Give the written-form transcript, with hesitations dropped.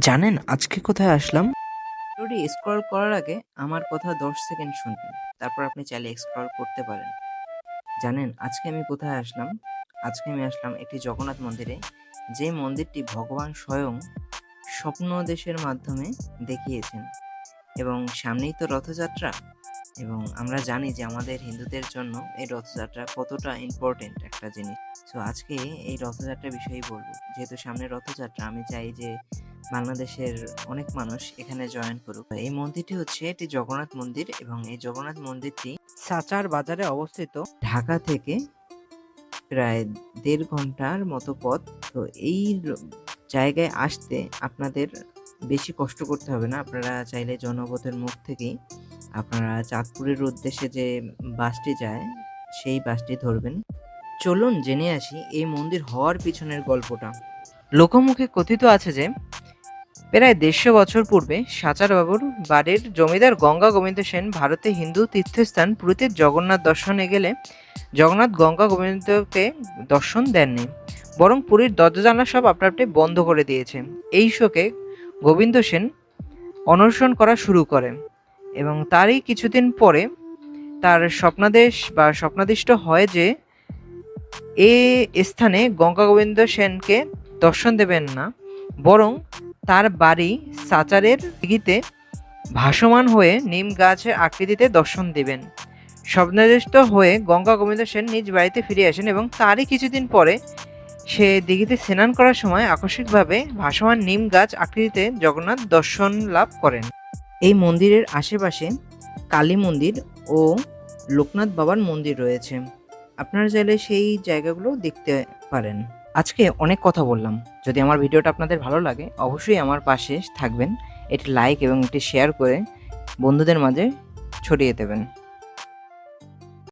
জানেন আজকে কোথায় আসলাম? ভিডিওটি স্ক্রল করার আগে আমার কথা 10 সেকেন্ড শুনবেন। তারপর আপনি চাইলে স্ক্রল করতে পারেন। জানেন আজকে আমি কোথায় আসলাম? আজকে আমি আসলাম একটি জগন্নাথ মন্দিরে, যে মন্দিরটি ভগবান স্বয়ং স্বপ্নদেশের মাধ্যমে দেখিয়েছেন। এবং সামনেই তো রথযাত্রা, এবং আমরা জানি যে আমাদের হিন্দুদের জন্য এই রথযাত্রা কতটা ইম্পর্টেন্ট একটা জিনিস। সো আজকে এই রথযাত্রার বিষয়েই বলবো। যেহেতু সামনে রথযাত্রা, আমি চাই যে বাংলাদেশের অনেক মানুষ এখানে জয়েন করুক। এই মন্দিরটি হচ্ছে একটি জগন্নাথ মন্দির, এবং এই জগন্নাথ মন্দিরটি সাচার বাজারে অবস্থিত। ঢাকা থেকে প্রায় 1.5 ঘন্টার মতো পথ। তো এই জায়গায় আসতে আপনাদের বেশি কষ্ট করতে হবে না। আপনারা চাইলে জনপথের মুখ থেকেই আপনারা চাঁদপুরের উদ্দেশ্যে যে বাসটি যায় সেই বাসটি ধরবেন। চলুন জেনে আসি এই মন্দির হওয়ার পিছনের গল্পটা। লোকমুখে কথিত আছে যে প্রায় 150 বছর পূর্বে সাচার বাবুর বাড়ির জমিদার গঙ্গা গোবিন্দ সেন ভারতে হিন্দু তীর্থস্থান পুরীতে জগন্নাথ দর্শনে গেলে জগন্নাথ গঙ্গা গোবিন্দকে দর্শন দেননি, বরং পুরীর দরজা জানলা সব আপনা আপনি বন্ধ করে দিয়েছে। এই শোকে গোবিন্দ সেন অনশন করা শুরু করে, এবং তারই কিছুদিন পরে তার স্বপ্নাদিষ্ট হয় যে এ স্থানে গঙ্গা গোবিন্দ সেনকে দর্শন দেবেন না, বরং তার বাড়ি সাচারের দিঘিতে ভাসমান হয়ে নিম গাছের আকৃতিতে দর্শন দেবেন। স্বপ্নাদিষ্ট হয়ে গঙ্গা গোবিন্দ সেন নিজ বাড়িতে ফিরে আসেন, এবং তারই কিছুদিন পরে সে দিঘিতে স্নান করার সময় আকস্মিকভাবে ভাসমান নিম গাছ আকৃতিতে জগন্নাথ দর্শন লাভ করেন। এই মন্দিরের আশেপাশে কালী মন্দির ও লোকনাথ বাবার মন্দির রয়েছে। আপনারা চাইলে সেই জায়গাগুলো দেখতে পারেন। আজকে অনেক কথা বললাম। যদি আমার ভিডিওটা আপনাদের ভালো লাগে, অবশ্যই আমার পাশে থাকবেন। এটি লাইক এবং এটি শেয়ার করে বন্ধুদের মাঝে ছড়িয়ে দেবেন।